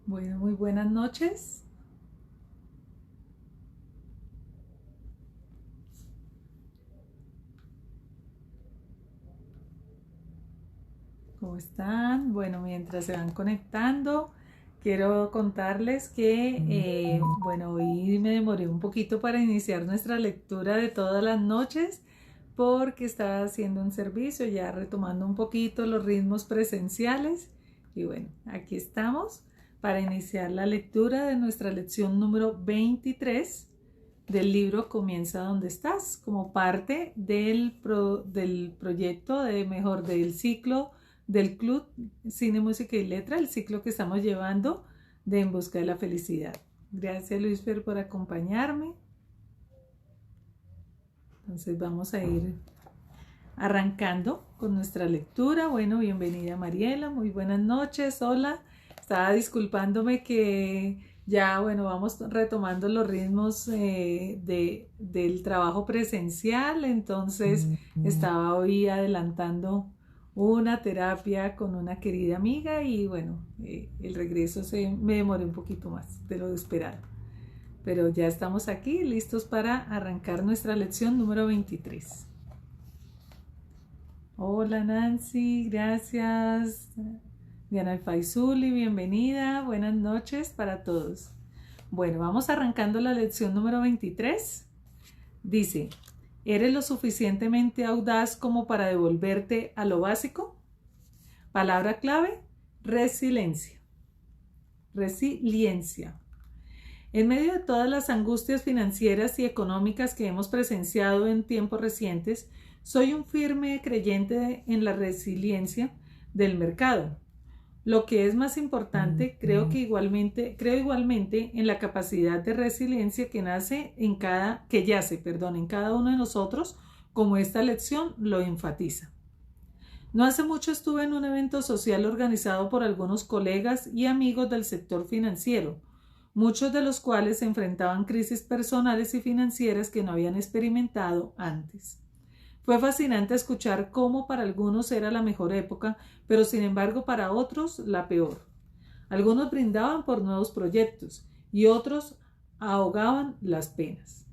Bueno, muy buenas noches. ¿Cómo están? Bueno, mientras se van conectando, quiero contarles que, hoy me demoré un poquito para iniciar nuestra lectura de todas las noches porque estaba haciendo un servicio, ya retomando un poquito los ritmos presenciales. Y bueno, aquí estamos para iniciar la lectura de nuestra lección número 23 del libro Comienza donde estás, como parte del proyecto del ciclo del Club Cine, Música y Letra, el ciclo que estamos llevando de En Busca de la Felicidad. Gracias, Luisfer, por acompañarme. Entonces vamos a ir arrancando con nuestra lectura. Bueno, bienvenida Mariela, muy buenas noches, hola. Estaba disculpándome que ya, bueno, vamos retomando los ritmos del trabajo presencial, entonces estaba hoy adelantando una terapia con una querida amiga y bueno, el regreso me demoré un poquito más de lo esperado. Pero ya estamos aquí listos para arrancar nuestra lección número 23. Hola Nancy, gracias. Diana Alfaizuli, bienvenida. Buenas noches para todos. Bueno, vamos arrancando la lección número 23. Dice, ¿eres lo suficientemente audaz como para devolverte a lo básico? Palabra clave, resiliencia. Resiliencia. En medio de todas las angustias financieras y económicas que hemos presenciado en tiempos recientes, soy un firme creyente en la resiliencia del mercado. Lo que es más importante, creo igualmente en la capacidad de resiliencia que yace en cada uno de nosotros, como esta lección lo enfatiza. No hace mucho estuve en un evento social organizado por algunos colegas y amigos del sector financiero, muchos de los cuales enfrentaban crisis personales y financieras que no habían experimentado antes. Fue fascinante escuchar cómo para algunos era la mejor época, pero sin embargo para otros la peor. Algunos brindaban por nuevos proyectos y otros ahogaban las penas.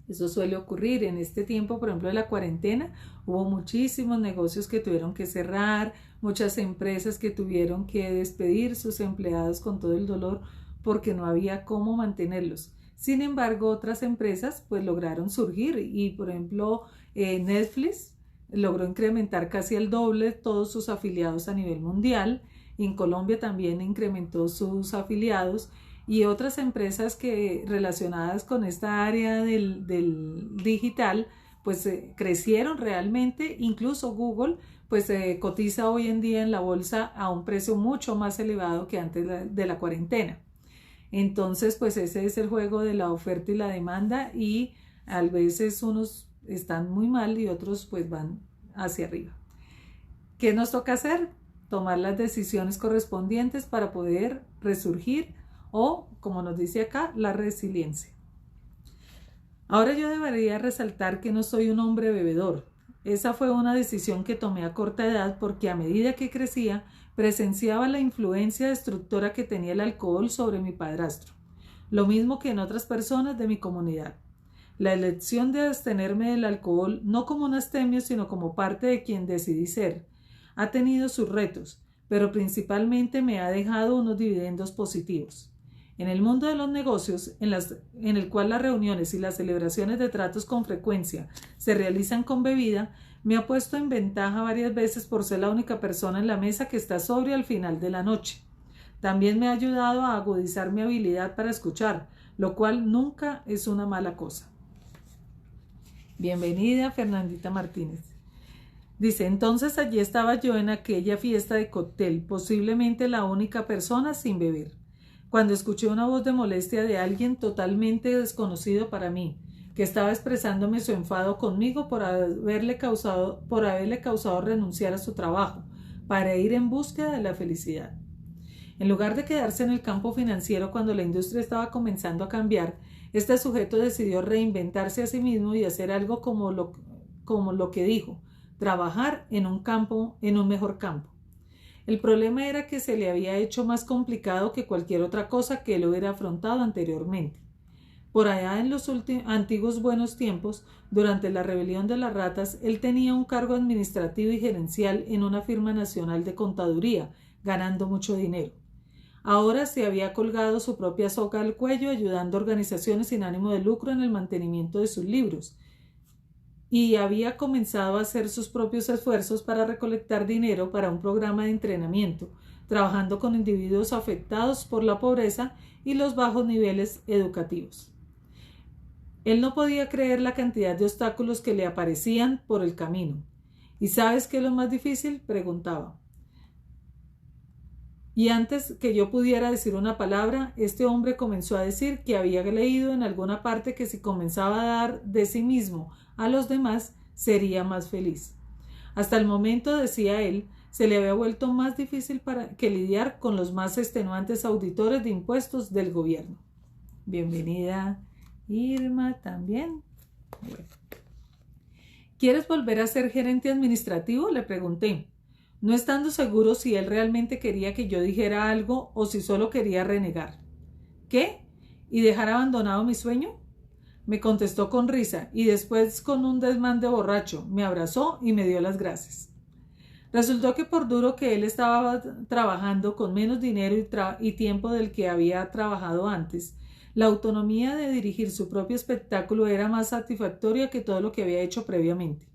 Eso suele ocurrir en este tiempo, por ejemplo, de la cuarentena. Hubo muchísimos negocios que tuvieron que cerrar, muchas empresas que tuvieron que despedir sus empleados con todo el dolor porque no había cómo mantenerlos. Sin embargo, otras empresas pues lograron surgir y, por ejemplo, Netflix logró incrementar casi el doble todos sus afiliados a nivel mundial. En Colombia también incrementó sus afiliados y otras empresas que relacionadas con esta área del digital pues crecieron realmente. Incluso Google pues cotiza hoy en día en la bolsa a un precio mucho más elevado que antes de la cuarentena. Entonces pues ese es el juego de la oferta y la demanda y a veces unos están muy mal y otros pues van hacia arriba. ¿Qué nos toca hacer? Tomar las decisiones correspondientes para poder resurgir o, como nos dice acá, la resiliencia. Ahora yo debería resaltar que no soy un hombre bebedor. Esa fue una decisión que tomé a corta edad porque a medida que crecía presenciaba la influencia destructora que tenía el alcohol sobre mi padrastro, lo mismo que en otras personas de mi comunidad. La elección de abstenerme del alcohol no como un astemio sino como parte de quien decidí ser, ha tenido sus retos, pero principalmente me ha dejado unos dividendos positivos. En el mundo de los negocios, en el cual las reuniones y las celebraciones de tratos con frecuencia se realizan con bebida, me ha puesto en ventaja varias veces por ser la única persona en la mesa que está sobria al final de la noche. También me ha ayudado a agudizar mi habilidad para escuchar, lo cual nunca es una mala cosa. Bienvenida, Fernandita Martínez. Dice, entonces allí estaba yo en aquella fiesta de cóctel, posiblemente la única persona sin beber, cuando escuché una voz de molestia de alguien totalmente desconocido para mí, que estaba expresándome su enfado conmigo por haberle causado renunciar a su trabajo, para ir en búsqueda de la felicidad. En lugar de quedarse en el campo financiero cuando la industria estaba comenzando a cambiar, este sujeto decidió reinventarse a sí mismo y hacer algo como lo que dijo, trabajar en un mejor campo. El problema era que se le había hecho más complicado que cualquier otra cosa que él hubiera afrontado anteriormente. Por allá en los antiguos buenos tiempos, durante la rebelión de las ratas, él tenía un cargo administrativo y gerencial en una firma nacional de contaduría, ganando mucho dinero. Ahora se había colgado su propia soga al cuello, ayudando a organizaciones sin ánimo de lucro en el mantenimiento de sus libros, y había comenzado a hacer sus propios esfuerzos para recolectar dinero para un programa de entrenamiento, trabajando con individuos afectados por la pobreza y los bajos niveles educativos. Él no podía creer la cantidad de obstáculos que le aparecían por el camino. ¿Y sabes qué es lo más difícil?, preguntaba. Y antes que yo pudiera decir una palabra, este hombre comenzó a decir que había leído en alguna parte que si comenzaba a dar de sí mismo a los demás, sería más feliz. Hasta el momento, decía él, se le había vuelto más difícil que lidiar con los más extenuantes auditores de impuestos del gobierno. Bienvenida, Irma, también. Bueno. ¿Quieres volver a ser gerente administrativo?, le pregunté, no estando seguro si él realmente quería que yo dijera algo o si solo quería renegar. ¿Qué? ¿Y dejar abandonado mi sueño? Me contestó con risa y después con un desmán de borracho, me abrazó y me dio las gracias. Resultó que por duro que él estaba trabajando con menos dinero y tiempo del que había trabajado antes, la autonomía de dirigir su propio espectáculo era más satisfactoria que todo lo que había hecho previamente.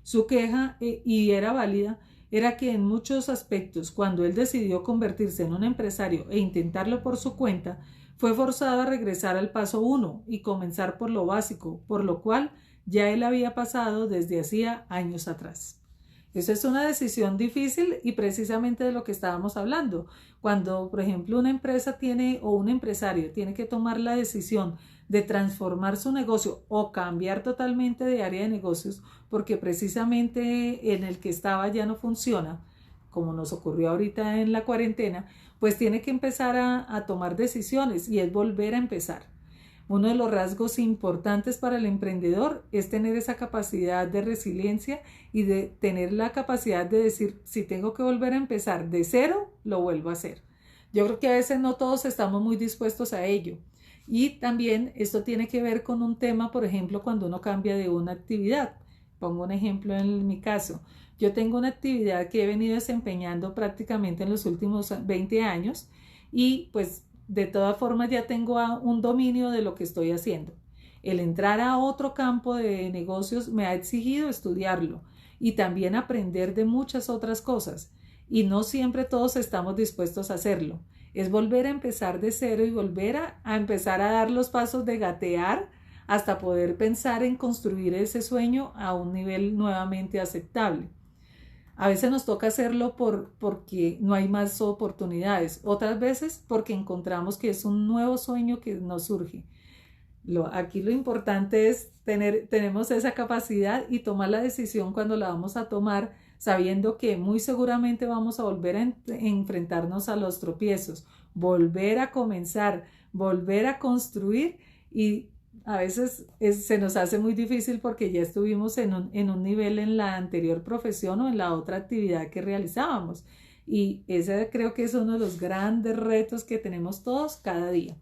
Su queja, y era válida, era que en muchos aspectos, cuando él decidió convertirse en un empresario e intentarlo por su cuenta, fue forzado a regresar al paso 1 y comenzar por lo básico, por lo cual ya él había pasado desde hacía años atrás. Eso es una decisión difícil y precisamente de lo que estábamos hablando. Cuando, por ejemplo, una empresa o un empresario tiene que tomar la decisión de transformar su negocio o cambiar totalmente de área de negocios porque precisamente en el que estaba ya no funciona, como nos ocurrió ahorita en la cuarentena, pues tiene que empezar a tomar decisiones y es volver a empezar. Uno de los rasgos importantes para el emprendedor es tener esa capacidad de resiliencia y de tener la capacidad de decir, si tengo que volver a empezar de cero, lo vuelvo a hacer. Yo creo que a veces no todos estamos muy dispuestos a ello. Y también esto tiene que ver con un tema, por ejemplo, cuando uno cambia de una actividad. Pongo un ejemplo en mi caso. Yo tengo una actividad que he venido desempeñando prácticamente en los últimos 20 años y pues de todas formas ya tengo un dominio de lo que estoy haciendo. El entrar a otro campo de negocios me ha exigido estudiarlo y también aprender de muchas otras cosas. Y no siempre todos estamos dispuestos a hacerlo. Es volver a empezar de cero y volver a empezar a dar los pasos de gatear hasta poder pensar en construir ese sueño a un nivel nuevamente aceptable. A veces nos toca hacerlo porque no hay más oportunidades, otras veces porque encontramos que es un nuevo sueño que nos surge. Aquí lo importante es tenemos esa capacidad y tomar la decisión cuando la vamos a tomar, sabiendo que muy seguramente vamos a volver a enfrentarnos a los tropiezos, volver a comenzar, volver a construir y a veces se nos hace muy difícil porque ya estuvimos en un nivel en la anterior profesión o en la otra actividad que realizábamos. Y ese creo que es uno de los grandes retos que tenemos todos cada día.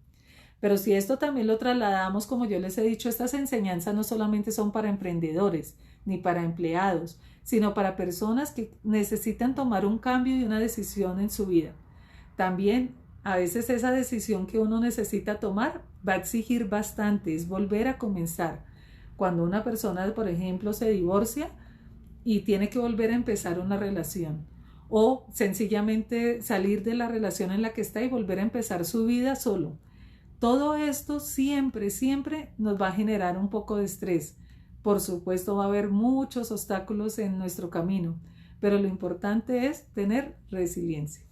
Pero si esto también lo trasladamos, como yo les he dicho, estas enseñanzas no solamente son para emprendedores ni para empleados, sino para personas que necesitan tomar un cambio y una decisión en su vida. También a veces esa decisión que uno necesita tomar va a exigir bastante, es volver a comenzar. Cuando una persona, por ejemplo, se divorcia y tiene que volver a empezar una relación o sencillamente salir de la relación en la que está y volver a empezar su vida solo. Todo esto siempre nos va a generar un poco de estrés. Por supuesto, va a haber muchos obstáculos en nuestro camino, pero lo importante es tener resiliencia.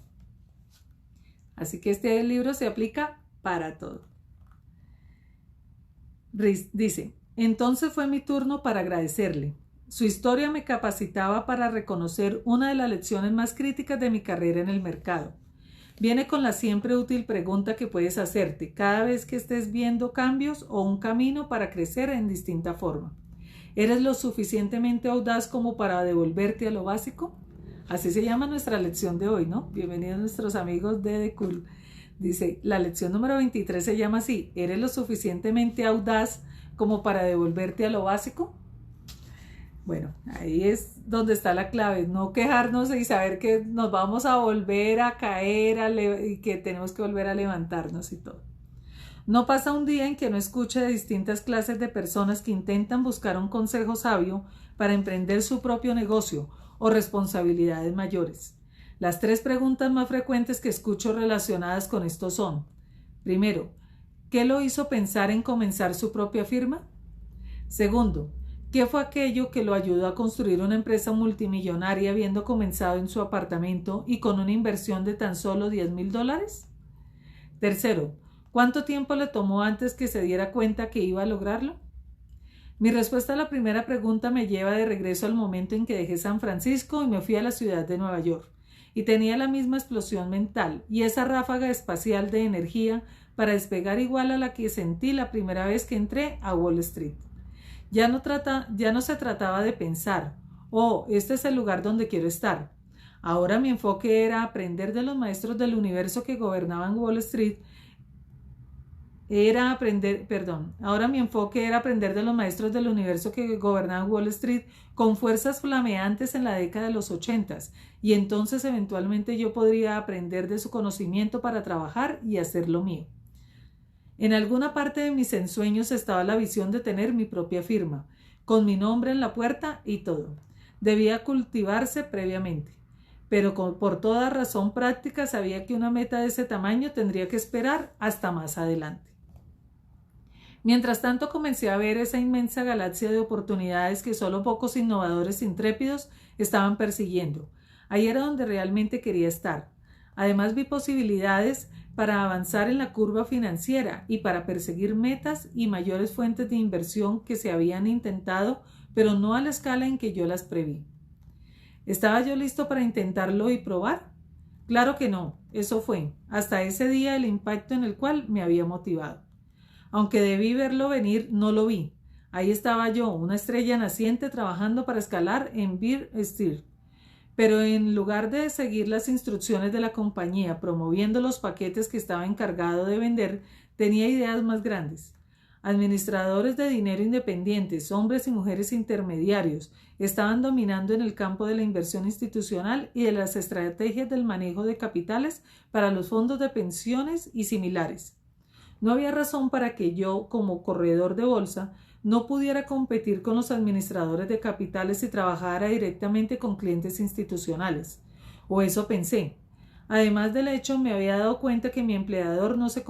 Así que este libro se aplica para todo. Dice, entonces fue mi turno para agradecerle. Su historia me capacitaba para reconocer una de las lecciones más críticas de mi carrera en el mercado. Viene con la siempre útil pregunta que puedes hacerte cada vez que estés viendo cambios o un camino para crecer en distinta forma. ¿Eres lo suficientemente audaz como para devolverte a lo básico? Así se llama nuestra lección de hoy, ¿no? Bienvenidos nuestros amigos de The Cool. Dice, la lección número 23 se llama así: ¿eres lo suficientemente audaz como para devolverte a lo básico? Bueno, ahí es donde está la clave, no quejarnos y saber que nos vamos a volver a caer y que tenemos que volver a levantarnos y todo. No pasa un día en que no escuche de distintas clases de personas que intentan buscar un consejo sabio para emprender su propio negocio o responsabilidades mayores. Las 3 preguntas más frecuentes que escucho relacionadas con esto son: primero, ¿qué lo hizo pensar en comenzar su propia firma? Segundo, ¿qué fue aquello que lo ayudó a construir una empresa multimillonaria habiendo comenzado en su apartamento y con una inversión de tan solo $10,000? Tercero, ¿cuánto tiempo le tomó antes que se diera cuenta que iba a lograrlo? Mi respuesta a la primera pregunta me lleva de regreso al momento en que dejé San Francisco y me fui a la ciudad de Nueva York. Y tenía la misma explosión mental y esa ráfaga espacial de energía para despegar igual a la que sentí la primera vez que entré a Wall Street. Ya no se trataba de pensar, oh, este es el lugar donde quiero estar. Ahora mi enfoque era aprender de los maestros del universo que gobernaban Wall Street. Ahora mi enfoque era aprender de los maestros del universo que gobernaban Wall Street con fuerzas flameantes en la década de los 80, y entonces eventualmente yo podría aprender de su conocimiento para trabajar y hacer lo mío. En alguna parte de mis ensueños estaba la visión de tener mi propia firma, con mi nombre en la puerta y todo. Debía cultivarse previamente, pero por toda razón práctica sabía que una meta de ese tamaño tendría que esperar hasta más adelante. Mientras tanto comencé a ver esa inmensa galaxia de oportunidades que solo pocos innovadores intrépidos estaban persiguiendo. Ahí era donde realmente quería estar. Además vi posibilidades para avanzar en la curva financiera y para perseguir metas y mayores fuentes de inversión que se habían intentado, pero no a la escala en que yo las preví. ¿Estaba yo listo para intentarlo y probar? Claro que no, eso fue, hasta ese día, el impacto en el cual me había motivado. Aunque debí verlo venir, no lo vi. Ahí estaba yo, una estrella naciente trabajando para escalar en Bear Stearns. Pero en lugar de seguir las instrucciones de la compañía promoviendo los paquetes que estaba encargado de vender, tenía ideas más grandes. Administradores de dinero independientes, hombres y mujeres intermediarios, estaban dominando en el campo de la inversión institucional y de las estrategias del manejo de capitales para los fondos de pensiones y similares. No había razón para que yo, como corredor de bolsa, no pudiera competir con los administradores de capitales y trabajara directamente con clientes institucionales. O eso pensé. Además del hecho, me había dado cuenta que mi empleador no se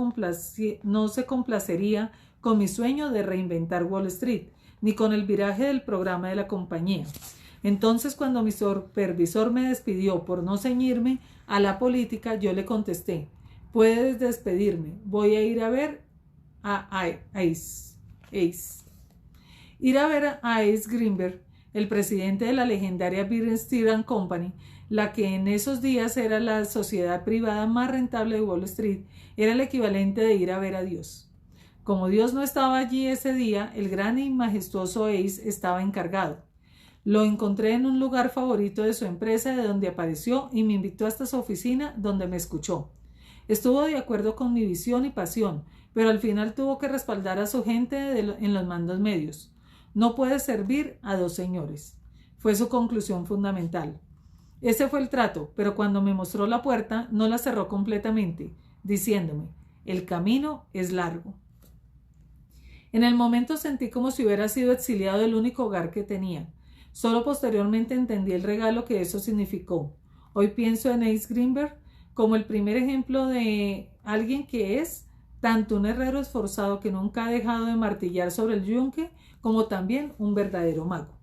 complacería con mi sueño de reinventar Wall Street, ni con el viraje del programa de la compañía. Entonces, cuando mi supervisor me despidió por no ceñirme a la política, yo le contesté: puedes despedirme, voy a ir a ver a Ace. Ir a ver a Ace Greenberg, el presidente de la legendaria Bear Stearns Company, la que en esos días era la sociedad privada más rentable de Wall Street, era el equivalente de ir a ver a Dios. Como Dios no estaba allí ese día, el gran y majestuoso Ace estaba encargado. Lo encontré en un lugar favorito de su empresa, de donde apareció y me invitó hasta su oficina, donde me escuchó. Estuvo de acuerdo con mi visión y pasión, pero al final tuvo que respaldar a su gente en los mandos medios. No puede servir a 2 señores. Fue su conclusión fundamental. Ese fue el trato, pero cuando me mostró la puerta, no la cerró completamente, diciéndome: el camino es largo. En el momento sentí como si hubiera sido exiliado del único hogar que tenía. Solo posteriormente entendí el regalo que eso significó. Hoy pienso en Ace Greenberg como el primer ejemplo de alguien que es tanto un herrero esforzado que nunca ha dejado de martillar sobre el yunque, como también un verdadero mago.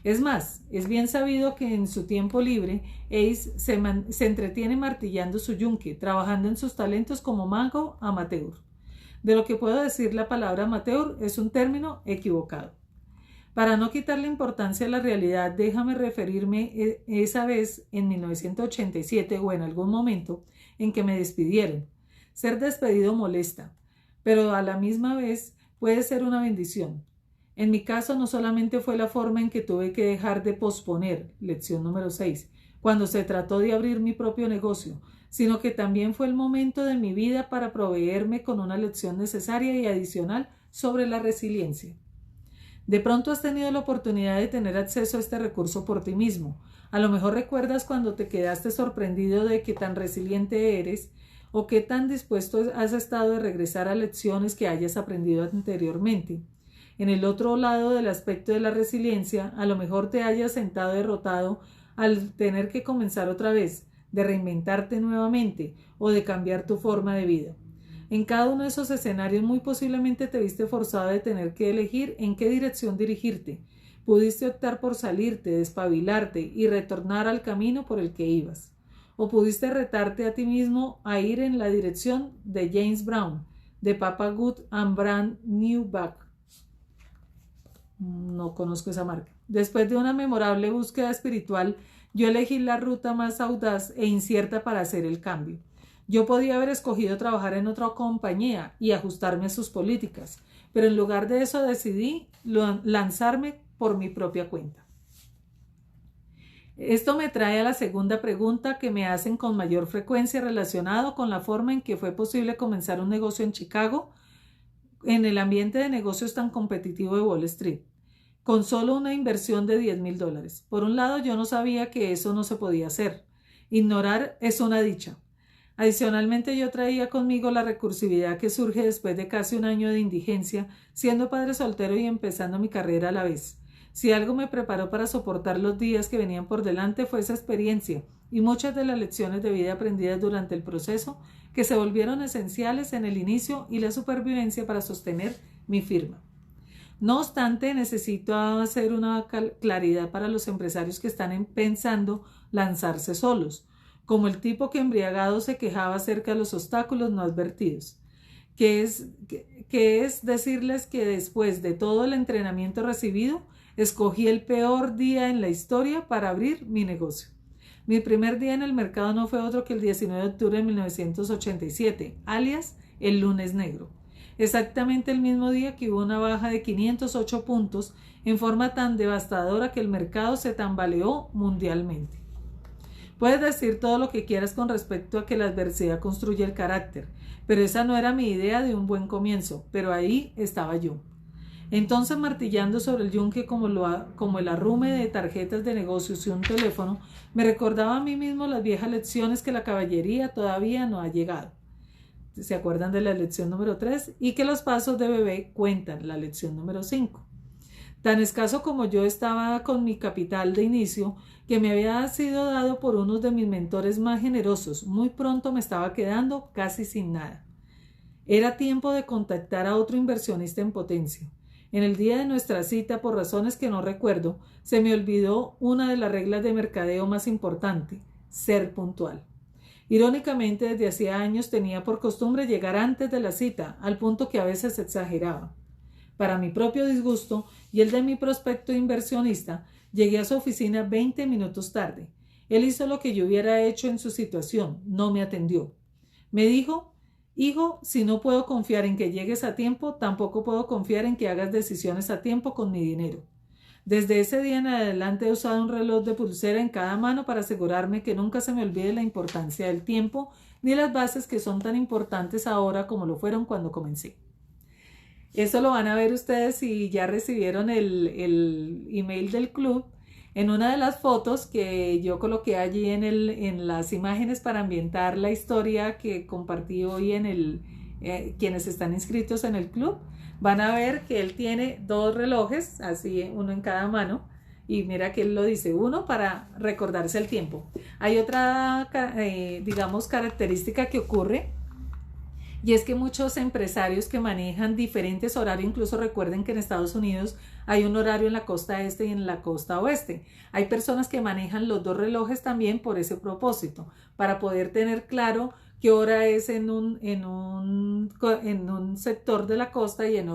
Es más, es bien sabido que en su tiempo libre, Ace se entretiene martillando su yunque, trabajando en sus talentos como mago amateur. De lo que puedo decir, la palabra amateur es un término equivocado. Para no quitarle importancia a la realidad, déjame referirme esa vez en 1987 o en algún momento en que me despidieron. Ser despedido molesta, pero a la misma vez puede ser una bendición. En mi caso no solamente fue la forma en que tuve que dejar de posponer, lección número 6, cuando se trató de abrir mi propio negocio, sino que también fue el momento de mi vida para proveerme con una lección necesaria y adicional sobre la resiliencia. De pronto has tenido la oportunidad de tener acceso a este recurso por ti mismo. A lo mejor recuerdas cuando te quedaste sorprendido de qué tan resiliente eres o qué tan dispuesto has estado de regresar a lecciones que hayas aprendido anteriormente. En el otro lado del aspecto de la resiliencia, a lo mejor te hayas sentado derrotado al tener que comenzar otra vez, de reinventarte nuevamente o de cambiar tu forma de vida. En cada uno de esos escenarios muy posiblemente te viste forzado de tener que elegir en qué dirección dirigirte. Pudiste optar por salirte, despabilarte y retornar al camino por el que ibas. O pudiste retarte a ti mismo a ir en la dirección de James Brown, de Papa Good and Brand New Bag. No conozco esa marca. Después de una memorable búsqueda espiritual, yo elegí la ruta más audaz e incierta para hacer el cambio. Yo podía haber escogido trabajar en otra compañía y ajustarme a sus políticas, pero en lugar de eso decidí lanzarme por mi propia cuenta. Esto me trae a la segunda pregunta que me hacen con mayor frecuencia relacionado con la forma en que fue posible comenzar un negocio en Chicago en el ambiente de negocios tan competitivo de Wall Street, con solo una inversión de $10,000. Por un lado, yo no sabía que eso no se podía hacer. Ignorar es una dicha. Adicionalmente, yo traía conmigo la recursividad que surge después de casi un año de indigencia, siendo padre soltero y empezando mi carrera a la vez. Si algo me preparó para soportar los días que venían por delante fue esa experiencia y muchas de las lecciones de vida aprendidas durante el proceso que se volvieron esenciales en el inicio y la supervivencia para sostener mi firma. No obstante, necesito hacer una claridad para los empresarios que están pensando lanzarse solos, como el tipo que embriagado se quejaba acerca de los obstáculos no advertidos, que es decirles que después de todo el entrenamiento recibido, escogí el peor día en la historia para abrir mi negocio. Mi primer día en el mercado no fue otro que el 19 de octubre de 1987, alias el lunes negro. Exactamente el mismo día que hubo una baja de 508 puntos en forma tan devastadora que el mercado se tambaleó mundialmente. Puedes decir todo lo que quieras con respecto a que la adversidad construye el carácter, pero esa no era mi idea de un buen comienzo, pero ahí estaba yo. Entonces, martillando sobre el yunque como el arrume de tarjetas de negocios y un teléfono, me recordaba a mí mismo las viejas lecciones que la caballería todavía no ha llegado. ¿Se acuerdan de la lección número 3? Y que los pasos de bebé cuentan, la lección número 5. Tan escaso como yo estaba con mi capital de inicio, que me había sido dado por uno de mis mentores más generosos, muy pronto me estaba quedando casi sin nada. Era tiempo de contactar a otro inversionista en potencia. En el día de nuestra cita, por razones que no recuerdo, se me olvidó una de las reglas de mercadeo más importante: ser puntual. Irónicamente, desde hacía años tenía por costumbre llegar antes de la cita, al punto que a veces exageraba. Para mi propio disgusto y el de mi prospecto inversionista, llegué a su oficina 20 minutos tarde. Él hizo lo que yo hubiera hecho en su situación, no me atendió. Me dijo: hijo, si no puedo confiar en que llegues a tiempo, tampoco puedo confiar en que hagas decisiones a tiempo con mi dinero. Desde ese día en adelante he usado un reloj de pulsera en cada mano para asegurarme que nunca se me olvide la importancia del tiempo ni las bases que son tan importantes ahora como lo fueron cuando comencé. Eso lo van a ver ustedes si ya recibieron el email del club. En una de las fotos que yo coloqué allí en las imágenes para ambientar la historia que compartí hoy quienes están inscritos en el club, van a ver que él tiene 2 relojes, así uno en cada mano, y mira que él lo dice, uno para recordarse el tiempo. Hay otra, característica que ocurre, y es que muchos empresarios que manejan diferentes horarios, incluso recuerden que en Estados Unidos hay un horario en la costa este y en la costa oeste. Hay personas que manejan los 2 relojes también por ese propósito, para poder tener claro qué hora es en un sector de la costa y en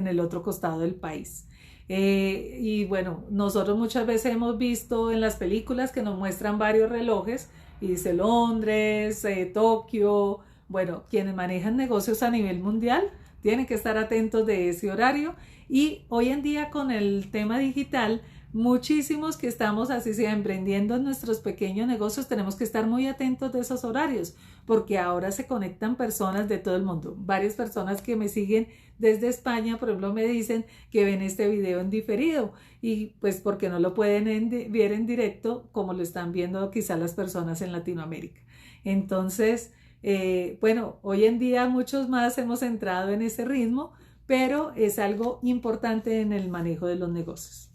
el otro costado del país. Y bueno, nosotros muchas veces hemos visto en las películas que nos muestran varios relojes y dice Londres, Tokio. Bueno, quienes manejan negocios a nivel mundial tienen que estar atentos de ese horario, y hoy en día con el tema digital muchísimos que estamos así sea emprendiendo en nuestros pequeños negocios, tenemos que estar muy atentos de esos horarios, porque ahora se conectan personas de todo el mundo. Varias personas que me siguen desde España, por ejemplo, me dicen que ven este video en diferido y pues porque no lo pueden ver en directo como lo están viendo quizás las personas en Latinoamérica. Entonces, bueno, hoy en día muchos más hemos entrado en ese ritmo, pero es algo importante en el manejo de los negocios.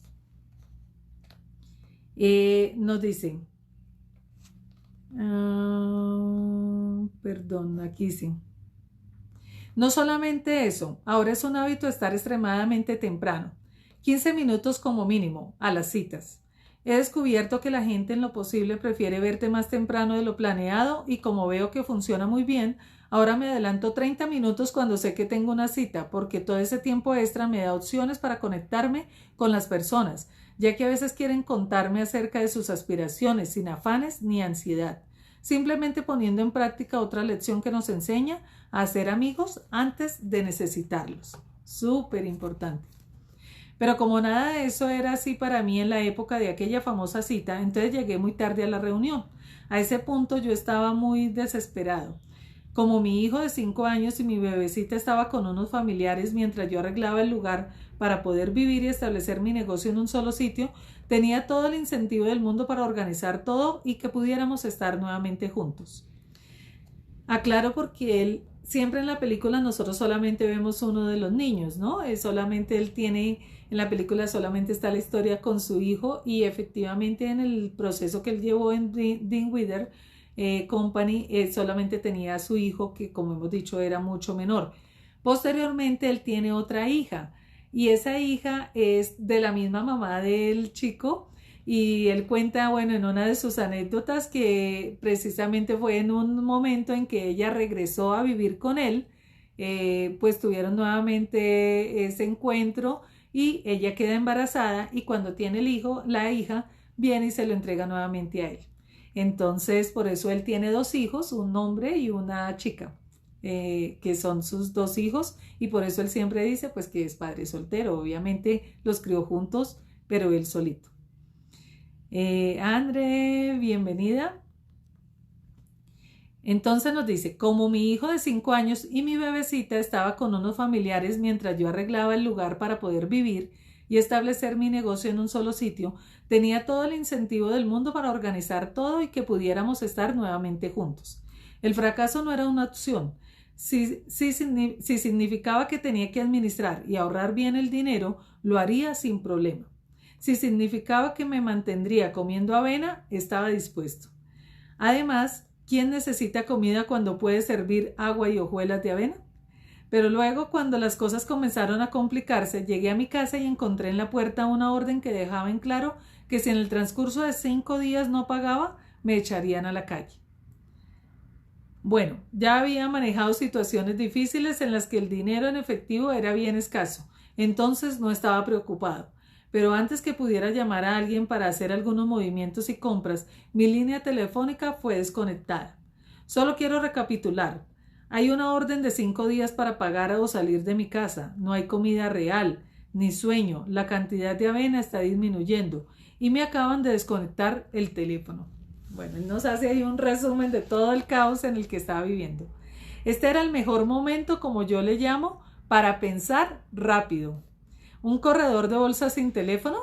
Nos dicen, perdón, aquí sí. No solamente eso, ahora es un hábito estar extremadamente temprano, 15 minutos como mínimo, a las citas. He descubierto que la gente en lo posible prefiere verte más temprano de lo planeado y como veo que funciona muy bien, ahora me adelanto 30 minutos cuando sé que tengo una cita, porque todo ese tiempo extra me da opciones para conectarme con las personas, ya que a veces quieren contarme acerca de sus aspiraciones sin afanes ni ansiedad, simplemente poniendo en práctica otra lección que nos enseña a hacer amigos antes de necesitarlos. Súper importante. Pero como nada de eso era así para mí en la época de aquella famosa cita, entonces llegué muy tarde a la reunión. A ese punto yo estaba muy desesperado. Como mi hijo de 5 años y mi bebecita estaba con unos familiares mientras yo arreglaba el lugar para poder vivir y establecer mi negocio en un solo sitio, tenía todo el incentivo del mundo para organizar todo y que pudiéramos estar nuevamente juntos. Aclaro porque él, siempre en la película nosotros solamente vemos uno de los niños, ¿no? Solamente él tiene, en la película solamente está la historia con su hijo y efectivamente en el proceso que él llevó en Dinwiddie Company, solamente tenía a su hijo que, como hemos dicho, era mucho menor. Posteriormente él tiene otra hija y esa hija es de la misma mamá del chico. Y él cuenta, bueno, en una de sus anécdotas que precisamente fue en un momento en que ella regresó a vivir con él, pues tuvieron nuevamente ese encuentro y ella queda embarazada y cuando tiene el hijo, la hija viene y se lo entrega nuevamente a él. Entonces, por eso él tiene 2 hijos, un hombre y una chica, que son sus 2 hijos y por eso él siempre dice pues que es padre soltero. Obviamente los crió juntos, pero él solito. André, bienvenida. Entonces nos dice, como mi hijo de 5 años y mi bebecita estaba con unos familiares mientras yo arreglaba el lugar para poder vivir y establecer mi negocio en un solo sitio, tenía todo el incentivo del mundo para organizar todo y que pudiéramos estar nuevamente juntos. El fracaso no era una opción. Si significaba que tenía que administrar y ahorrar bien el dinero, lo haría sin problema. Si significaba que me mantendría comiendo avena, estaba dispuesto. Además, ¿quién necesita comida cuando puede servir agua y hojuelas de avena? Pero luego, cuando las cosas comenzaron a complicarse, llegué a mi casa y encontré en la puerta una orden que dejaba en claro que si en el transcurso de 5 días no pagaba, me echarían a la calle. Bueno, ya había manejado situaciones difíciles en las que el dinero en efectivo era bien escaso, entonces no estaba preocupado. Pero antes que pudiera llamar a alguien para hacer algunos movimientos y compras, mi línea telefónica fue desconectada. Solo quiero recapitular. Hay una orden de 5 días para pagar o salir de mi casa. No hay comida real, ni sueño. La cantidad de avena está disminuyendo y me acaban de desconectar el teléfono. Bueno, él nos hace ahí un resumen de todo el caos en el que estaba viviendo. Este era el mejor momento, como yo le llamo, para pensar rápido. ¿Un corredor de bolsa sin teléfono?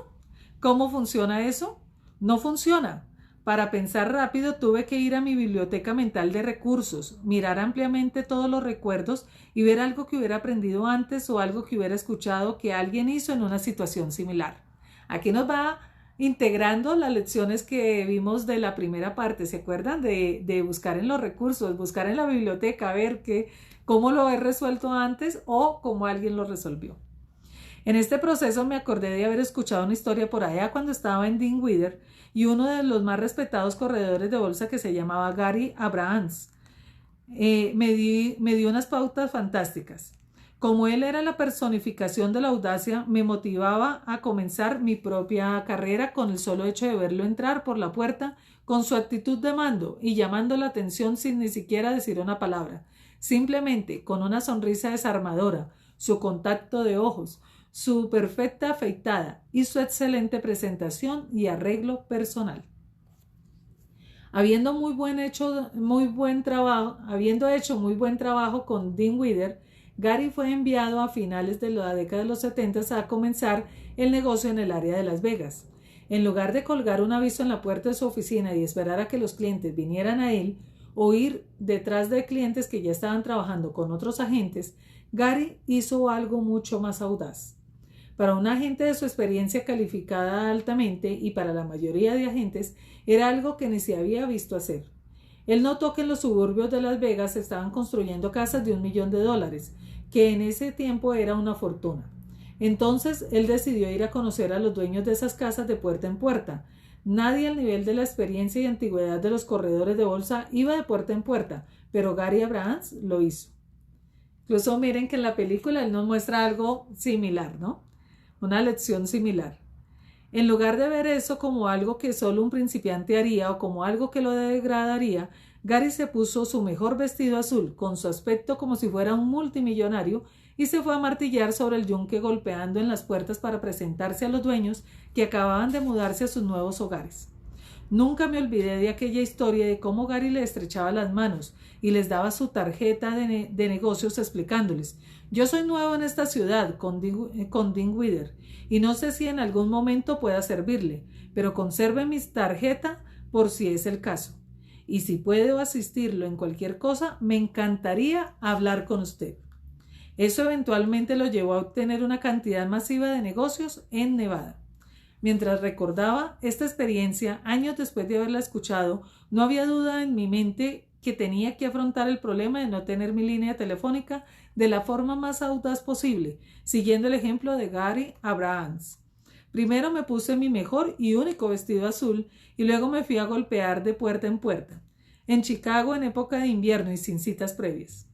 ¿Cómo funciona eso? No funciona. Para pensar rápido tuve que ir a mi biblioteca mental de recursos, mirar ampliamente todos los recuerdos y ver algo que hubiera aprendido antes o algo que hubiera escuchado que alguien hizo en una situación similar. Aquí nos va integrando las lecciones que vimos de la primera parte. ¿Se acuerdan? De buscar en los recursos, buscar en la biblioteca, ver cómo lo he resuelto antes o cómo alguien lo resolvió. En este proceso me acordé de haber escuchado una historia por allá cuando estaba en Dinwiddie y uno de los más respetados corredores de bolsa que se llamaba Gary Abrahams me dio unas pautas fantásticas. Como él era la personificación de la audacia, me motivaba a comenzar mi propia carrera con el solo hecho de verlo entrar por la puerta con su actitud de mando y llamando la atención sin ni siquiera decir una palabra, simplemente con una sonrisa desarmadora, su contacto de ojos, su perfecta afeitada y su excelente presentación y arreglo personal. Habiendo hecho muy buen trabajo con Dean Wider, Gary fue enviado a finales de la década de los 70 a comenzar el negocio en el área de Las Vegas. En lugar de colgar un aviso en la puerta de su oficina y esperar a que los clientes vinieran a él o ir detrás de clientes que ya estaban trabajando con otros agentes, Gary hizo algo mucho más audaz. Para un agente de su experiencia calificada altamente y para la mayoría de agentes era algo que ni se había visto hacer. Él notó que en los suburbios de Las Vegas se estaban construyendo casas de $1 millón, que en ese tiempo era una fortuna. Entonces él decidió ir a conocer a los dueños de esas casas de puerta en puerta. Nadie al nivel de la experiencia y antigüedad de los corredores de bolsa iba de puerta en puerta, pero Gary Abrahams lo hizo. Incluso miren que en la película él nos muestra algo similar, ¿no? Una lección similar. En lugar de ver eso como algo que solo un principiante haría o como algo que lo degradaría, Gary se puso su mejor vestido azul, con su aspecto como si fuera un multimillonario, y se fue a martillar sobre el yunque golpeando en las puertas para presentarse a los dueños que acababan de mudarse a sus nuevos hogares. Nunca me olvidé de aquella historia de cómo Gary le estrechaba las manos y les daba su tarjeta de negocios explicándoles: yo soy nuevo en esta ciudad con Dean Wider y no sé si en algún momento pueda servirle, pero conserve mi tarjeta por si es el caso. Y si puedo asistirlo en cualquier cosa, me encantaría hablar con usted. Eso eventualmente lo llevó a obtener una cantidad masiva de negocios en Nevada. Mientras recordaba esta experiencia, años después de haberla escuchado, no había duda en mi mente que tenía que afrontar el problema de no tener mi línea telefónica de la forma más audaz posible, siguiendo el ejemplo de Gary Abrahams. Primero me puse mi mejor y único vestido azul y luego me fui a golpear de puerta en puerta, en Chicago en época de invierno y sin citas previas.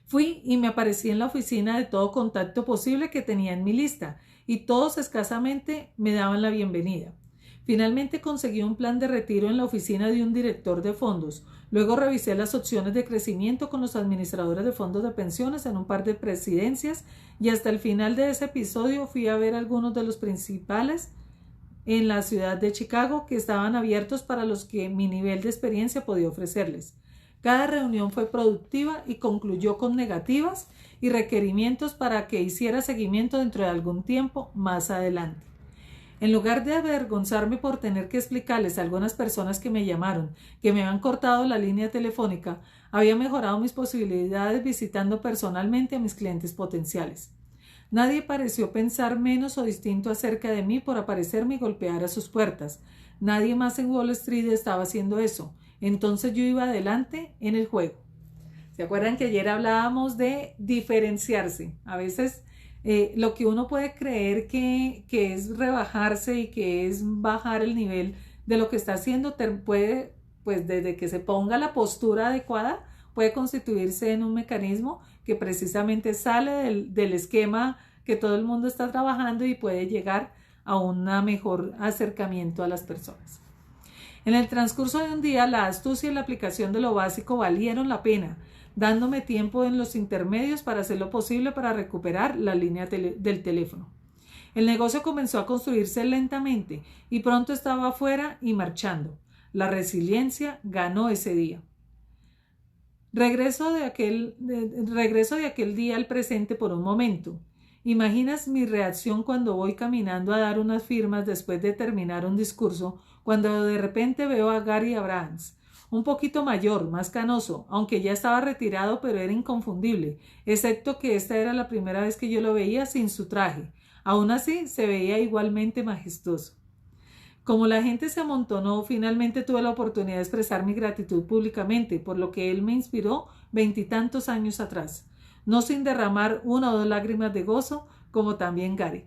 Fui y me aparecí en la oficina de todo contacto posible que tenía en mi lista, y todos escasamente me daban la bienvenida. Finalmente conseguí un plan de retiro en la oficina de un director de fondos. Luego revisé las opciones de crecimiento con los administradores de fondos de pensiones en un par de presidencias, y hasta el final de ese episodio fui a ver algunos de los principales en la ciudad de Chicago que estaban abiertos para los que mi nivel de experiencia podía ofrecerles. Cada reunión fue productiva y concluyó con negativas y requerimientos para que hiciera seguimiento dentro de algún tiempo más adelante. En lugar de avergonzarme por tener que explicarles a algunas personas que me llamaron que me habían cortado la línea telefónica, había mejorado mis posibilidades visitando personalmente a mis clientes potenciales. Nadie pareció pensar menos o distinto acerca de mí por aparecerme y golpear a sus puertas. Nadie más en Wall Street estaba haciendo eso. Entonces yo iba adelante en el juego. ¿Se acuerdan que ayer hablábamos de diferenciarse? A veces lo que uno puede creer que es rebajarse y que es bajar el nivel de lo que está haciendo, puede, pues desde que se ponga la postura adecuada, puede constituirse en un mecanismo que precisamente sale del esquema que todo el mundo está trabajando y puede llegar a un mejor acercamiento a las personas. En el transcurso de un día, la astucia y la aplicación de lo básico valieron la pena, dándome tiempo en los intermedios para hacer lo posible para recuperar la línea del teléfono. El negocio comenzó a construirse lentamente y pronto estaba afuera y marchando. La resiliencia ganó ese día. Regreso de aquel día al presente por un momento. ¿Imaginas mi reacción cuando voy caminando a dar unas firmas después de terminar un discurso, cuando de repente veo a Gary Abrahams, un poquito mayor, más canoso, aunque ya estaba retirado, pero era inconfundible, excepto que esta era la primera vez que yo lo veía sin su traje. Aún así, se veía igualmente majestuoso. Como la gente se amontonó, finalmente tuve la oportunidad de expresar mi gratitud públicamente por lo que él me inspiró 20 y tantos años atrás, no sin derramar 1 o 2 lágrimas de gozo, como también Gary.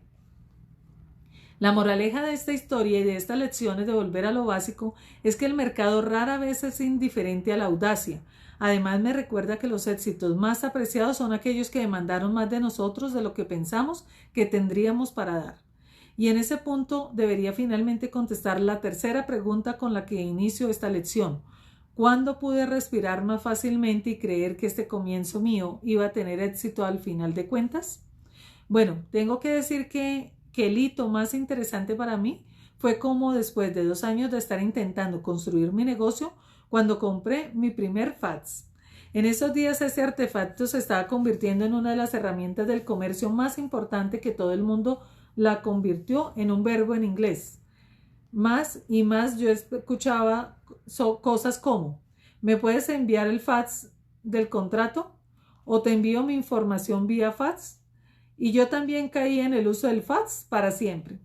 La moraleja de esta historia y de estas lecciones de volver a lo básico es que el mercado rara vez es indiferente a la audacia. Además, me recuerda que los éxitos más apreciados son aquellos que demandaron más de nosotros de lo que pensamos que tendríamos para dar. Y en ese punto debería finalmente contestar la tercera pregunta con la que inicio esta lección. ¿Cuándo pude respirar más fácilmente y creer que este comienzo mío iba a tener éxito al final de cuentas? Bueno, tengo que decir que el hito más interesante para mí fue como después de 2 años de estar intentando construir mi negocio, cuando compré mi primer fax. En esos días ese artefacto se estaba convirtiendo en una de las herramientas del comercio más importante, que todo el mundo la convirtió en un verbo en inglés. Más y más yo escuchaba cosas como: ¿me puedes enviar el fax del contrato? ¿O te envío mi información vía fax? Y yo también caí en el uso del fax para siempre.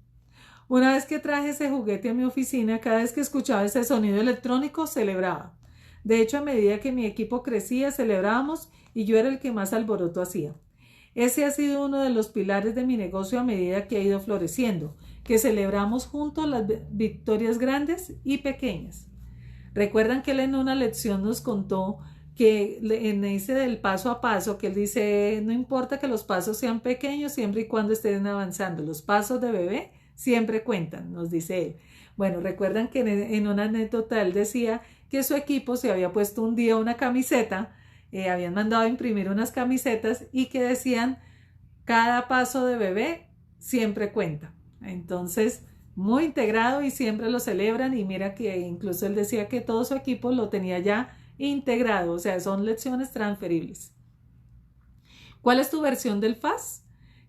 Una vez que traje ese juguete a mi oficina, cada vez que escuchaba ese sonido electrónico, celebraba. De hecho, a medida que mi equipo crecía, celebrábamos y yo era el que más alboroto hacía. Ese ha sido uno de los pilares de mi negocio a medida que ha ido floreciendo, que celebramos juntos las victorias grandes y pequeñas. Recuerdan que él en una lección nos contó que en ese del paso a paso, que él dice, no importa que los pasos sean pequeños siempre y cuando estén avanzando, los pasos de bebé siempre cuentan, nos dice él. Bueno, recuerdan que en una anécdota él decía que su equipo se había puesto un día una camiseta, habían mandado a imprimir unas camisetas y que decían, cada paso de bebé siempre cuenta. Entonces, muy integrado y siempre lo celebran, y mira que incluso él decía que todo su equipo lo tenía ya integrado, o sea, son lecciones transferibles. ¿Cuál es tu versión del FAS?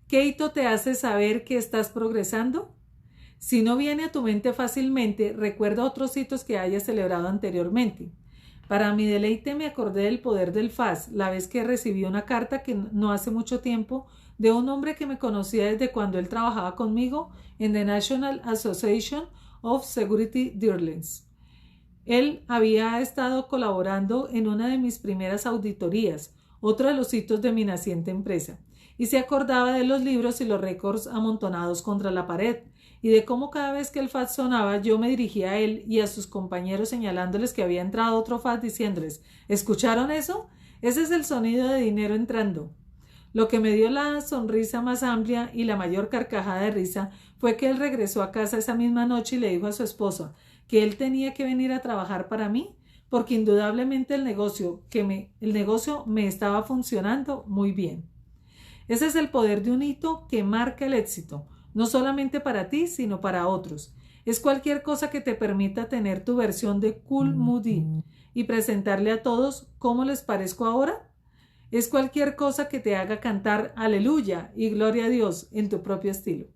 ¿Qué hito te hace saber que estás progresando? Si no viene a tu mente fácilmente, recuerda otros hitos que hayas celebrado anteriormente. Para mi deleite me acordé del poder del FAS, la vez que recibí una carta que no hace mucho tiempo de un hombre que me conocía desde cuando él trabajaba conmigo en the National Association of Security Dealers. Él había estado colaborando en una de mis primeras auditorías, otro de los hitos de mi naciente empresa, y se acordaba de los libros y los récords amontonados contra la pared, y de cómo cada vez que el fax sonaba yo me dirigía a él y a sus compañeros señalándoles que había entrado otro fax, diciéndoles, ¿escucharon eso? Ese es el sonido de dinero entrando. Lo que me dio la sonrisa más amplia y la mayor carcajada de risa fue que él regresó a casa esa misma noche y le dijo a su esposa que él tenía que venir a trabajar para mí, porque indudablemente el negocio me estaba funcionando muy bien. Ese es el poder de un hito que marca el éxito, no solamente para ti, sino para otros. Es cualquier cosa que te permita tener tu versión de Cool Moody y presentarle a todos cómo les parezco ahora. Es cualquier cosa que te haga cantar aleluya y gloria a Dios en tu propio estilo.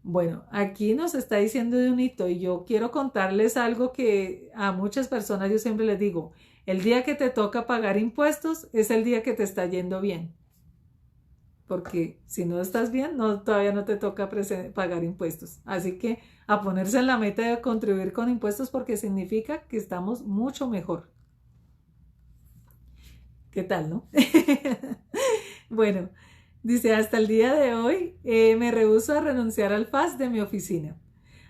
Bueno, aquí nos está diciendo de un hito, y yo quiero contarles algo que a muchas personas yo siempre les digo: el día que te toca pagar impuestos es el día que te está yendo bien. Porque si no estás bien, todavía no te toca pagar impuestos. Así que a ponerse en la meta de contribuir con impuestos, porque significa que estamos mucho mejor. ¿Qué tal, no? Bueno, dice, hasta el día de hoy me rehúso a renunciar al FAS de mi oficina.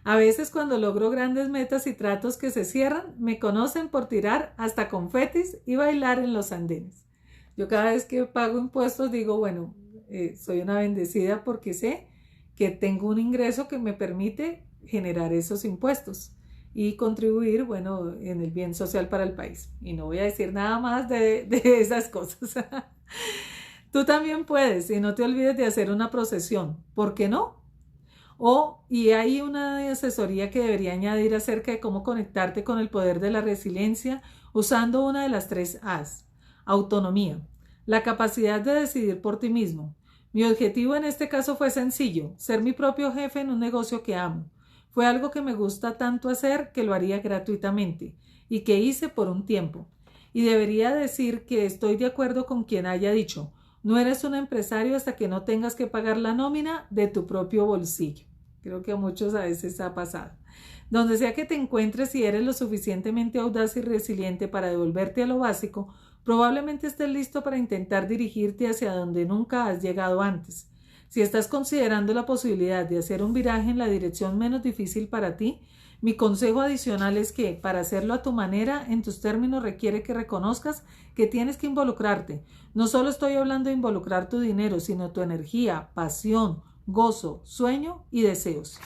A veces cuando logro grandes metas y tratos que se cierran, me conocen por tirar hasta confetis y bailar en los andenes. Yo cada vez que pago impuestos digo, bueno, soy una bendecida porque sé que tengo un ingreso que me permite generar esos impuestos y contribuir, bueno, en el bien social para el país. Y no voy a decir nada más de esas cosas. Tú también puedes, y no te olvides de hacer una procesión. ¿Por qué no? Y hay una asesoría que debería añadir acerca de cómo conectarte con el poder de la resiliencia usando una de las 3 A's. Autonomía, la capacidad de decidir por ti mismo. Mi objetivo en este caso fue sencillo: ser mi propio jefe en un negocio que amo. Fue algo que me gusta tanto hacer que lo haría gratuitamente y que hice por un tiempo. Y debería decir que estoy de acuerdo con quien haya dicho: no eres un empresario hasta que no tengas que pagar la nómina de tu propio bolsillo. Creo que a muchos a veces ha pasado. Donde sea que te encuentres, si eres lo suficientemente audaz y resiliente para devolverte a lo básico, probablemente estés listo para intentar dirigirte hacia donde nunca has llegado antes. Si estás considerando la posibilidad de hacer un viraje en la dirección menos difícil para ti, mi consejo adicional es que, para hacerlo a tu manera, en tus términos, requiere que reconozcas que tienes que involucrarte. No solo estoy hablando de involucrar tu dinero, sino tu energía, pasión, gozo, sueño y deseos.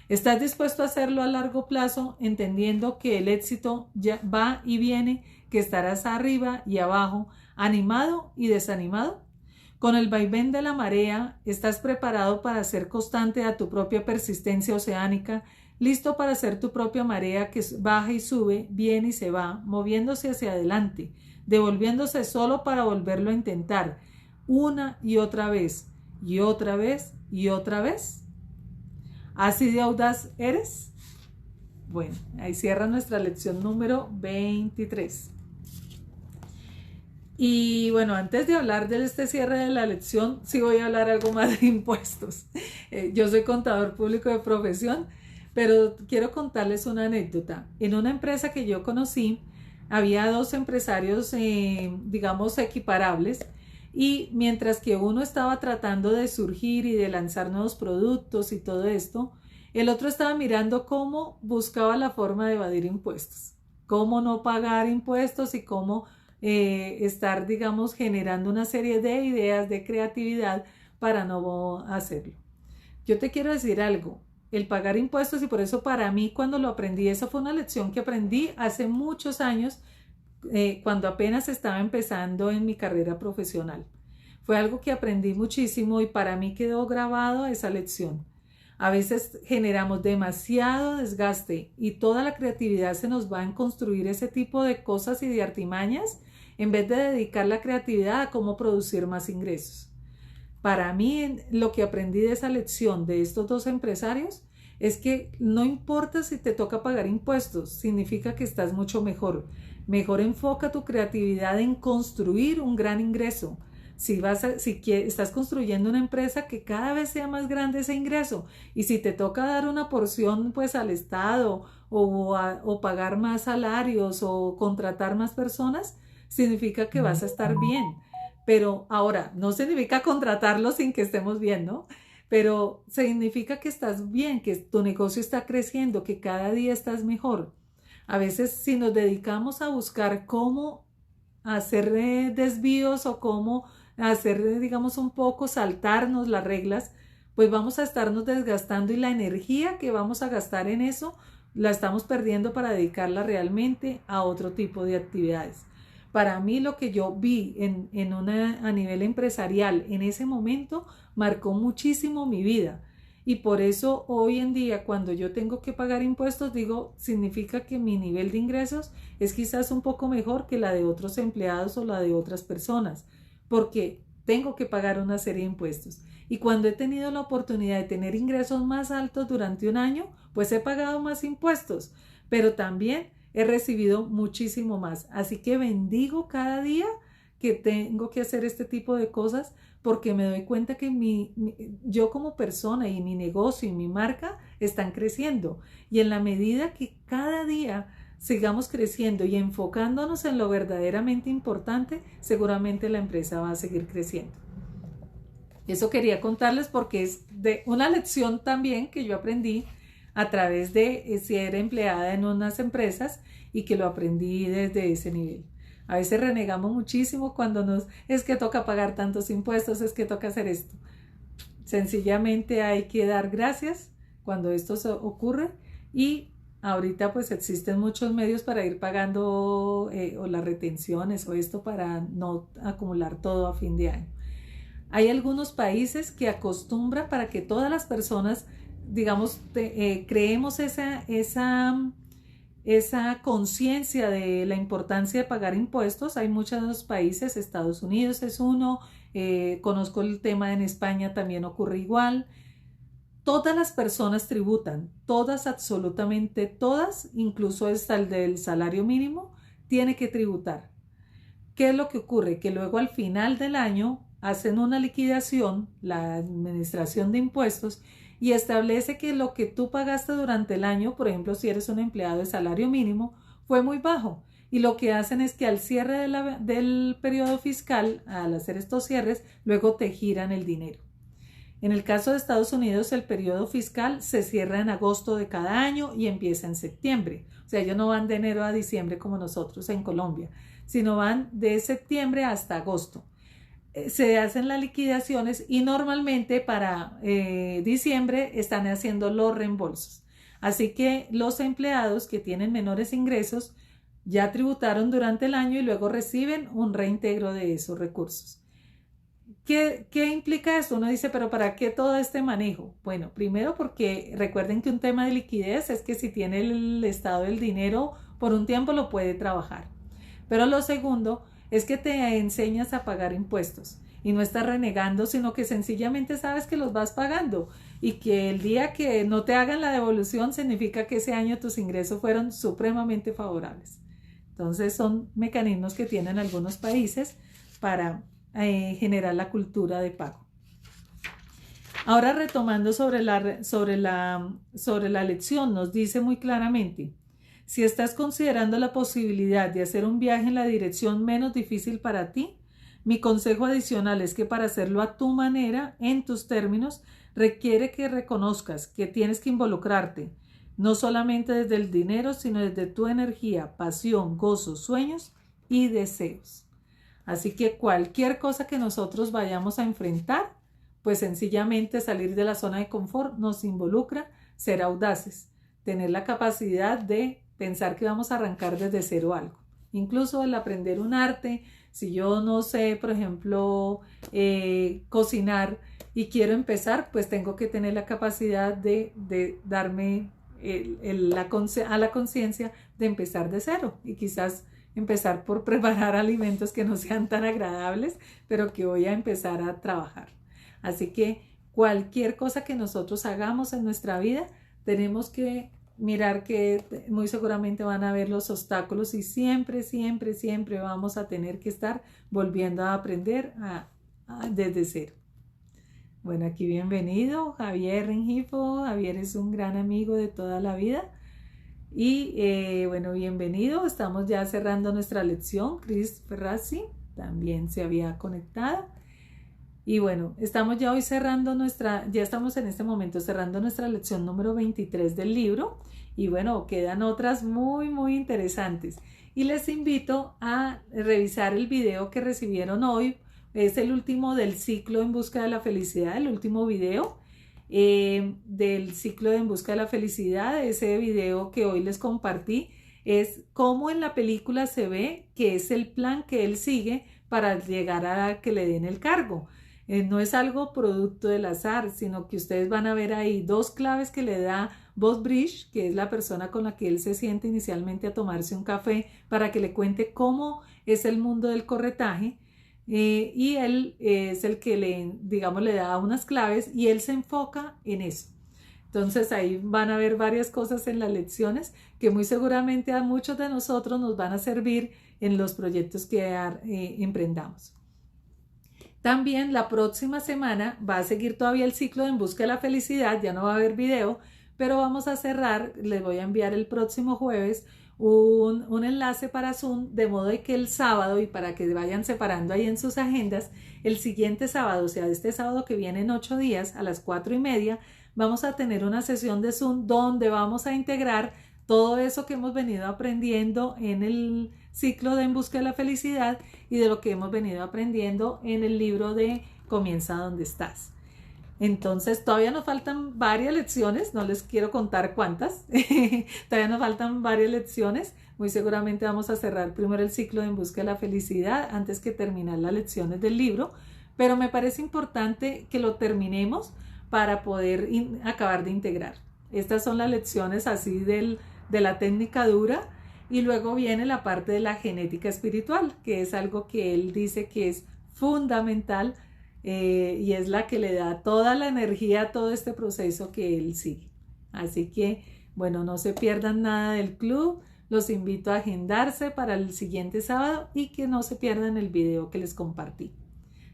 ¿Estás dispuesto a hacerlo a largo plazo, entendiendo que el éxito ya va y viene, que estarás arriba y abajo, animado y desanimado? Con el vaivén de la marea, estás preparado para ser constante a tu propia persistencia oceánica, listo para ser tu propia marea que baja y sube, viene y se va, moviéndose hacia adelante, devolviéndose solo para volverlo a intentar, una y otra vez, y otra vez, y otra vez. ¿Así de audaz eres? Bueno, ahí cierra nuestra lección número 23. Y bueno, antes de hablar de este cierre de la lección, sí voy a hablar algo más de impuestos. Yo soy contador público de profesión, pero quiero contarles una anécdota. En una empresa que yo conocí, había dos empresarios, digamos, equiparables, y mientras que uno estaba tratando de surgir y de lanzar nuevos productos y todo esto, el otro estaba mirando cómo buscaba la forma de evadir impuestos, cómo no pagar impuestos y cómo estar, digamos, generando una serie de ideas de creatividad para no hacerlo. Yo te quiero decir algo, el pagar impuestos, y por eso para mí cuando lo aprendí, esa fue una lección que aprendí hace muchos años, cuando apenas estaba empezando en mi carrera profesional. Fue algo que aprendí muchísimo y para mí quedó grabado esa lección. A veces generamos demasiado desgaste y toda la creatividad se nos va en construir ese tipo de cosas y de artimañas en vez de dedicar la creatividad a cómo producir más ingresos. Para mí, lo que aprendí de esa lección de estos dos empresarios es que no importa si te toca pagar impuestos, significa que estás mucho mejor. Mejor enfoca tu creatividad en construir un gran ingreso. Si estás construyendo una empresa, que cada vez sea más grande ese ingreso, y si te toca dar una porción pues al Estado o pagar más salarios o contratar más personas, significa que vas a estar bien. Pero ahora, no significa contratarlo sin que estemos bien, ¿no? Pero significa que estás bien, que tu negocio está creciendo, que cada día estás mejor. A veces, si nos dedicamos a buscar cómo hacer desvíos o cómo hacer, digamos, un poco saltarnos las reglas, pues vamos a estarnos desgastando y la energía que vamos a gastar en eso la estamos perdiendo para dedicarla realmente a otro tipo de actividades. Para mí, lo que yo vi a nivel empresarial en ese momento marcó muchísimo mi vida. Y por eso hoy en día, cuando yo tengo que pagar impuestos, digo, significa que mi nivel de ingresos es quizás un poco mejor que la de otros empleados o la de otras personas, porque tengo que pagar una serie de impuestos. Y cuando he tenido la oportunidad de tener ingresos más altos durante un año, pues he pagado más impuestos, pero también he recibido muchísimo más. Así que bendigo cada día que tengo que hacer este tipo de cosas, porque me doy cuenta que yo como persona y mi negocio y mi marca están creciendo. Y en la medida que cada día sigamos creciendo y enfocándonos en lo verdaderamente importante, seguramente la empresa va a seguir creciendo. Eso quería contarles porque es de una lección también que yo aprendí a través de ser empleada en unas empresas y que lo aprendí desde ese nivel. A veces renegamos muchísimo cuando es que toca pagar tantos impuestos, es que toca hacer esto. Sencillamente hay que dar gracias cuando esto ocurre, y ahorita pues existen muchos medios para ir pagando o las retenciones o esto para no acumular todo a fin de año. Hay algunos países que acostumbran para que todas las personas, digamos, creemos esa conciencia de la importancia de pagar impuestos. Hay muchos países, Estados Unidos es uno, conozco el tema en España, también ocurre igual. Todas las personas tributan, todas, absolutamente todas, incluso hasta el del salario mínimo, tiene que tributar. ¿Qué es lo que ocurre? Que luego al final del año hacen una liquidación, la administración de impuestos, y establece que lo que tú pagaste durante el año, por ejemplo, si eres un empleado de salario mínimo, fue muy bajo. Y lo que hacen es que al cierre del periodo fiscal, al hacer estos cierres, luego te giran el dinero. En el caso de Estados Unidos, el periodo fiscal se cierra en agosto de cada año y empieza en septiembre. O sea, ellos no van de enero a diciembre como nosotros en Colombia, sino van de septiembre hasta agosto. Se hacen las liquidaciones y normalmente para diciembre están haciendo los reembolsos. Así que los empleados que tienen menores ingresos ya tributaron durante el año y luego reciben un reintegro de esos recursos. ¿Qué implica esto? Uno dice, pero ¿para qué todo este manejo? Bueno, primero porque recuerden que un tema de liquidez es que si tiene el estado del dinero, por un tiempo lo puede trabajar. Pero lo segundo es que te enseñas a pagar impuestos y no estás renegando, sino que sencillamente sabes que los vas pagando y que el día que no te hagan la devolución significa que ese año tus ingresos fueron supremamente favorables. Entonces son mecanismos que tienen algunos países para generar la cultura de pago. Ahora retomando sobre la lección, nos dice muy claramente: si estás considerando la posibilidad de hacer un viaje en la dirección menos difícil para ti, mi consejo adicional es que para hacerlo a tu manera, en tus términos, requiere que reconozcas que tienes que involucrarte, no solamente desde el dinero, sino desde tu energía, pasión, gozo, sueños y deseos. Así que cualquier cosa que nosotros vayamos a enfrentar, pues sencillamente salir de la zona de confort nos involucra ser audaces, tener la capacidad de pensar que vamos a arrancar desde cero algo. Incluso el aprender un arte, si yo no sé, por ejemplo, cocinar y quiero empezar, pues tengo que tener la capacidad de darme a la conciencia de empezar de cero y quizás empezar por preparar alimentos que no sean tan agradables, pero que voy a empezar a trabajar. Así que cualquier cosa que nosotros hagamos en nuestra vida, tenemos que mirar que muy seguramente van a haber los obstáculos y siempre vamos a tener que estar volviendo a aprender desde cero. Bueno, aquí bienvenido Javier Rengifo. Javier es un gran amigo de toda la vida. Y bueno, bienvenido. Estamos ya cerrando nuestra lección. Cris Ferrazzi también se había conectado. Y bueno, estamos ya hoy cerrando ya estamos en este momento cerrando nuestra lección número 23 del libro. Y bueno, quedan otras muy interesantes. Y les invito a revisar el video que recibieron hoy. Es el último del ciclo En Busca de la Felicidad, el último video del ciclo de En Busca de la Felicidad. Ese video que hoy les compartí es cómo en la película se ve que es el plan que él sigue para llegar a que le den el cargo. No es algo producto del azar, sino que ustedes van a ver ahí dos claves que le da Bob Bridge, que es la persona con la que él se siente inicialmente a tomarse un café para que le cuente cómo es el mundo del corretaje. Y él es el que le da unas claves y él se enfoca en eso. Entonces ahí van a ver varias cosas en las lecciones que muy seguramente a muchos de nosotros nos van a servir en los proyectos que emprendamos. También la próxima semana va a seguir todavía el ciclo de En Busca de la Felicidad, ya no va a haber video, pero vamos a cerrar, les voy a enviar el próximo jueves un enlace para Zoom, de modo de que el sábado, y para que vayan separando ahí en sus agendas, el siguiente sábado, o sea, este sábado que viene en 8 días a las 4:30, vamos a tener una sesión de Zoom donde vamos a integrar todo eso que hemos venido aprendiendo en el ciclo de En Busca de la Felicidad y de lo que hemos venido aprendiendo en el libro de Comienza donde estás. Entonces todavía nos faltan varias lecciones, no les quiero contar cuántas, todavía nos faltan varias lecciones. Muy seguramente vamos a cerrar primero el ciclo de En Busca de la Felicidad antes que terminar las lecciones del libro, pero me parece importante que lo terminemos para poder acabar de integrar. Estas son las lecciones así de la técnica dura, y luego viene la parte de la genética espiritual, que es algo que él dice que es fundamental y es la que le da toda la energía a todo este proceso que él sigue. Así que, bueno, no se pierdan nada del club. Los invito a agendarse para el siguiente sábado y que no se pierdan el video que les compartí.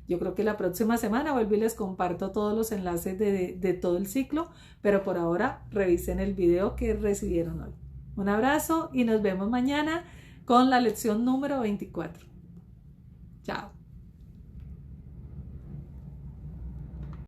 Yo creo que la próxima semana vuelvo y les comparto todos los enlaces de todo el ciclo, pero por ahora revisen el video que recibieron hoy. Un abrazo y nos vemos mañana con la lección número 24. Chao.